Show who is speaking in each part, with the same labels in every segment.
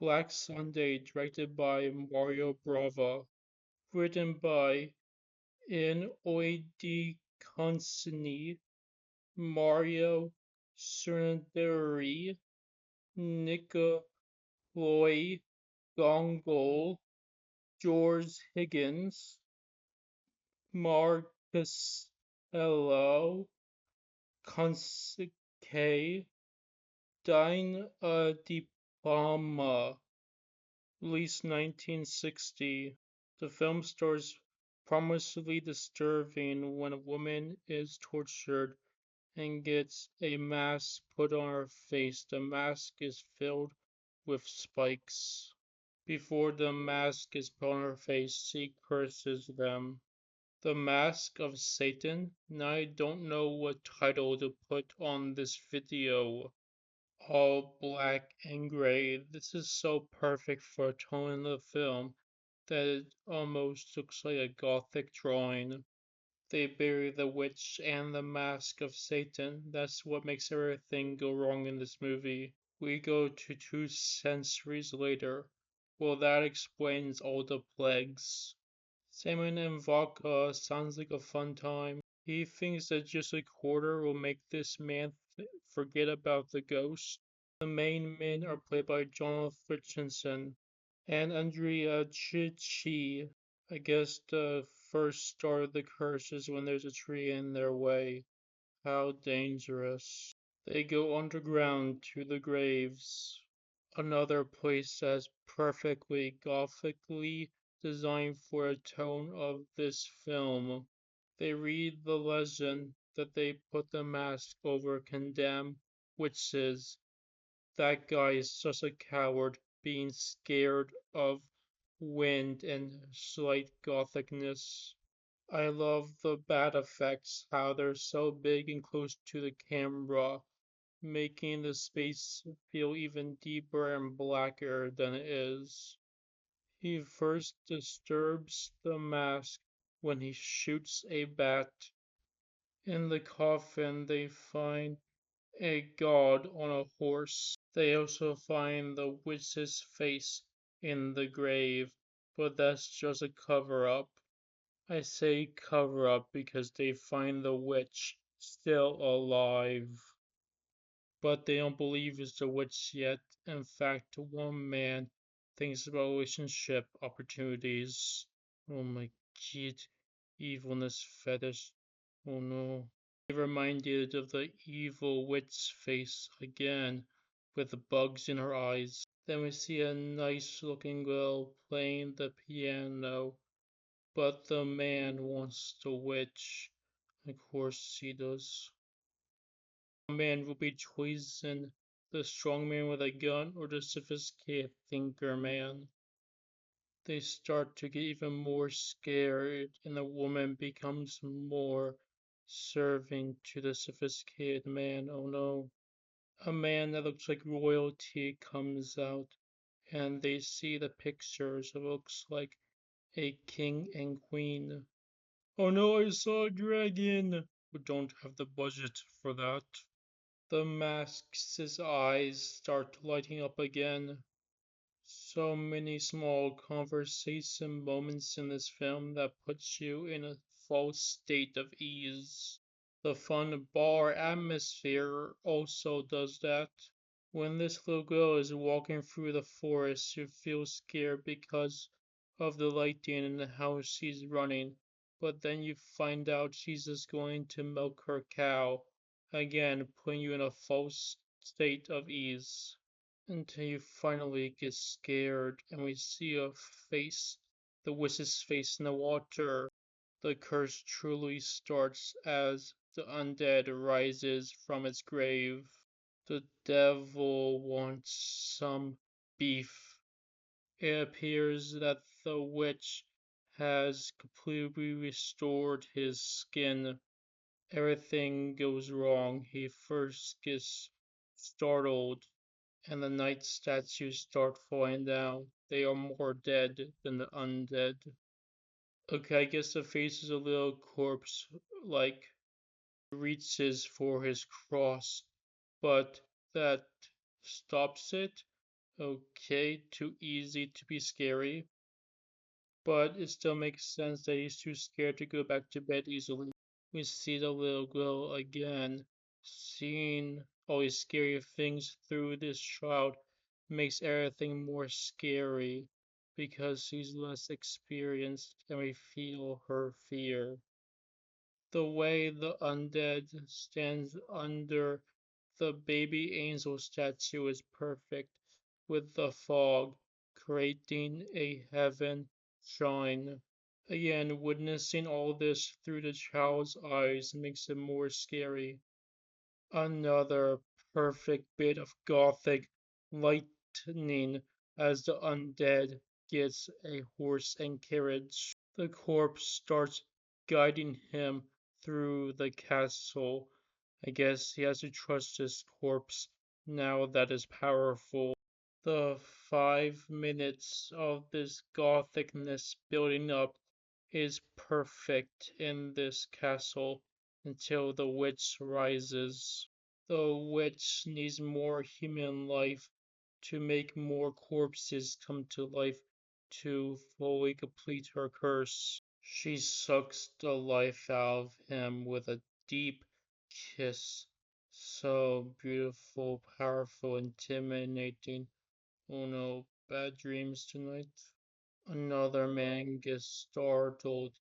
Speaker 1: Black Sunday, directed by Mario Brava, written by Inoue Consini, Mario Surnaderi, Nicolai Gongol, George Higgins, Marcelo Conseque, Dine Di Palma, released 1960. The film stars promisingly disturbing when a woman is tortured and gets a mask put on her face. The mask is filled with spikes. Before the mask is put on her face, she curses them. The Mask of Satan? Now I don't know what title to put on this video. All black and gray. This is so perfect for a tone in the film that it almost looks like a Gothic drawing. They bury the witch and the mask of Satan. That's what makes everything go wrong in this movie. We go to 2 centuries later. Well, that explains all the plagues. Salmon and vodka sounds like a fun time. He thinks that just a quarter will make this man forget about the ghost. The main men are played by John Richardson and Andrea Chichi. I guess the first start of the curse is when there's a tree in their way. How dangerous. They go underground to the graves. Another place that's perfectly gothically designed for a tone of this film. They read the legend that they put the mask over condemned witches. That guy is such a coward, being scared of wind and slight gothicness. I love the bat effects, how they're so big and close to the camera, making the space feel even deeper and blacker than it is. He first disturbs the mask when he shoots a bat. In the coffin, they find a god on a horse. They also find the witch's face in the grave, but that's just a cover up. I say cover up because they find the witch still alive. But they don't believe it's the witch yet. In fact, one man thinks about relationship opportunities. Oh my god, evilness fetish. Oh no. Reminded of the evil witch face again, with the bugs in her eyes. Then we see a nice looking girl playing the piano, but the man wants the witch. Of course he does. A man will be chosen, the strong man with a gun or the sophisticated thinker man. They start to get even more scared, and the woman becomes more serving to the sophisticated man. Oh no. A man that looks like royalty comes out, and they see the pictures. It looks like a king and queen. Oh no, I saw a dragon! We don't have the budget for that. The mask's eyes start lighting up again. So many small conversation moments in this film that puts you in a false state of ease. The fun bar atmosphere also does that. When this little girl is walking through the forest, you feel scared because of the lighting and how she's running. But then you find out she's just going to milk her cow, again putting you in a false state of ease until you finally get scared and we see a face, the witch's face in the water. The curse truly starts as the undead rises from its grave. The devil wants some beef. It appears that the witch has completely restored his skin. Everything goes wrong. He first gets startled and the night statues start falling down. They are more dead than the undead. Okay, I guess the face is a little corpse like reaches for his cross, but that stops it. okay, too easy to be scary, but it still makes sense that he's too scared to go back to bed easily. We see the little girl again. Seeing all these scary things through this shroud makes everything more scary because she's less experienced and we feel her fear. The way the undead stands under the baby angel statue is perfect, with the fog creating a heaven shine. Again, witnessing all this through the child's eyes makes it more scary. Another perfect bit of Gothic lightning as the undead gets a horse and carriage. The corpse starts guiding him through the castle. I guess he has to trust his corpse now that is powerful. The 5 minutes of this gothicness building up is perfect in this castle until the witch rises. The witch needs more human life to make more corpses come to life to fully complete her curse. She sucks the life out of him with a deep kiss. So beautiful, powerful, intimidating. Oh no, bad dreams tonight. Another man gets startled,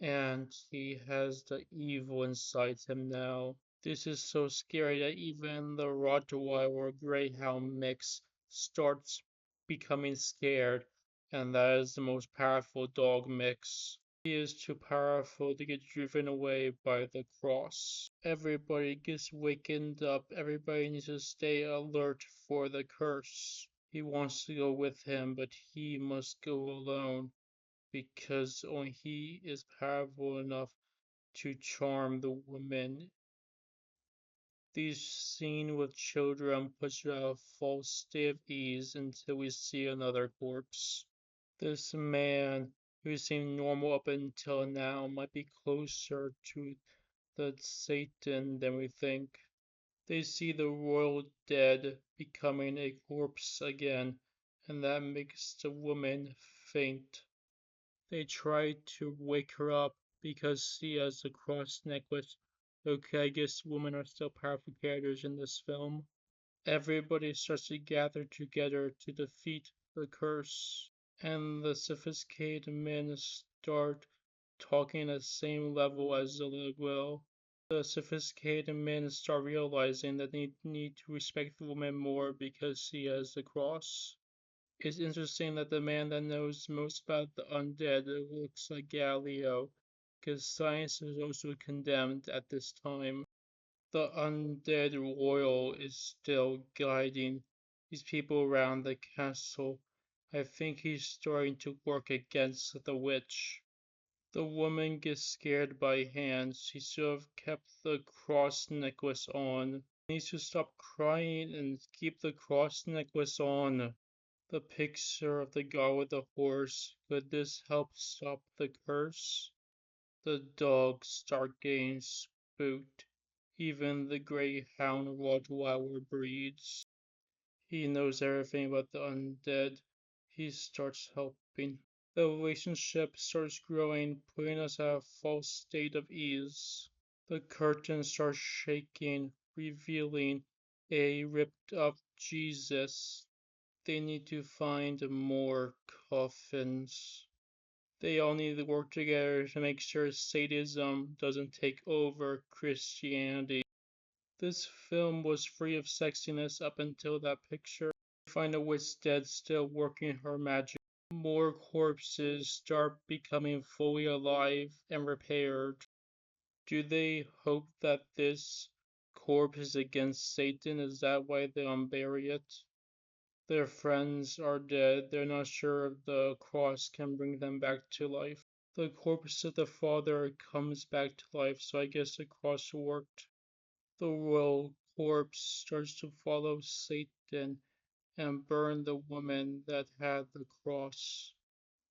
Speaker 1: and he has the evil inside him now. This is so scary that even the Rottweiler Greyhound mix starts becoming scared, and that is the most powerful dog mix. He is too powerful to get driven away by the cross. Everybody gets wakened up. Everybody needs to stay alert for the curse. He wants to go with him, but he must go alone because only he is powerful enough to charm the women. These scene with children puts you out a false state of ease until we see another corpse. This man, who seemed normal up until now, might be closer to the Satan than we think. They see the royal dead becoming a corpse again, and that makes the woman faint. They try to wake her up because she has a cross necklace. Okay, I guess women are still powerful characters in this film. Everybody starts to gather together to defeat the curse, and the sophisticated men start talking at the same level as the little girl. The sophisticated men start realizing that they need to respect the woman more because she has the cross. It's interesting that the man that knows most about the undead looks like Galileo, because science is also condemned at this time. The undead royal is still guiding these people around the castle. I think he's starting to work against the witch. The woman gets scared by hands. She should have kept the cross necklace on. Needs to stop crying and keep the cross necklace on. The picture of the god with the horse. Could this help stop the curse? The dogs start getting spooked. Even the greyhound Rottweiler breeds. He knows everything about the undead. He starts helping. The relationship starts growing, putting us at a false state of ease. The curtain starts shaking, revealing a ripped up Jesus. They need to find more coffins. They all need to work together to make sure sadism doesn't take over Christianity. This film was free of sexiness up until that picture. We find a witch dead still working her magic. More corpses start becoming fully alive and repaired. Do they hope that this corpse is against Satan? Is that why they unbury it? Their friends are dead. They're not sure if the cross can bring them back to life. The corpse of the father comes back to life, so I guess the cross worked. The royal corpse starts to follow Satan and burn the woman that had the cross.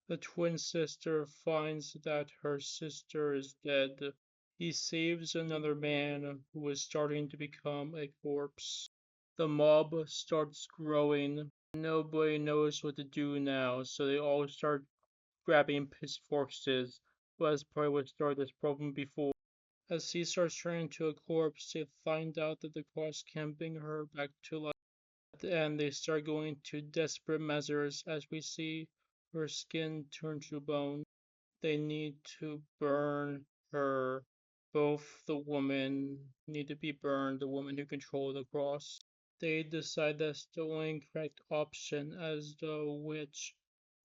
Speaker 1: The twin sister finds that her sister is dead. He saves another man who is starting to become a corpse. The mob starts growing. Nobody knows what to do now, so they all start grabbing pitchforks. Well, that's probably what started this problem before. As he starts turning into a corpse, they find out that the cross can bring her back to life. And they start going to desperate measures as we see her skin turn to bone. They need to burn her. Both the women need to be burned, the woman who controls the cross. They decide that's the only correct option as the witch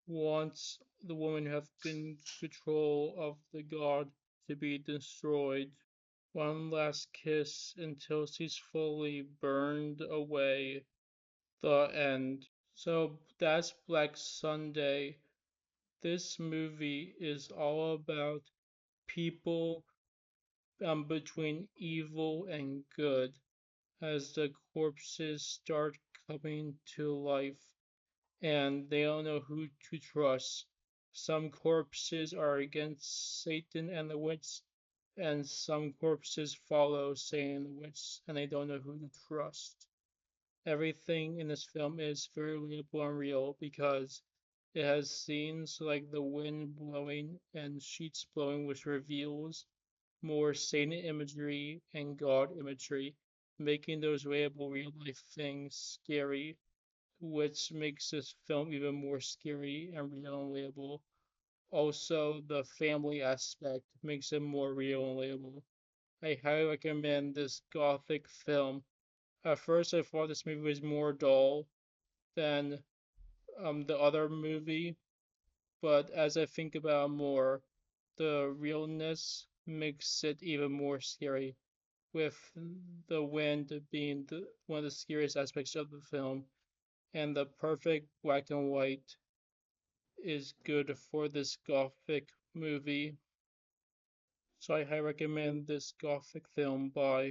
Speaker 1: wants the woman who have been control of the god to be destroyed. One last kiss until she's fully burned away. The end. So that's Black Sunday. This movie is all about people between evil and good as the corpses start coming to life and they don't know who to trust. Some corpses are against Satan and the witch, and some corpses follow Satan and the witch, and they don't know who to trust. Everything in this film is very relatable and real because it has scenes like the wind blowing and sheets blowing, which reveals more Satan imagery and God imagery, making those relatable real life things scary, which makes this film even more scary and real and relatable. Also, the family aspect makes it more real and relatable. I highly recommend this Gothic film. At first, I thought this movie was more dull than the other movie, but as I think about it more, the realness makes it even more scary, with the wind being one of the scariest aspects of the film, and the perfect black and white is good for this Gothic movie. So I highly recommend this Gothic film by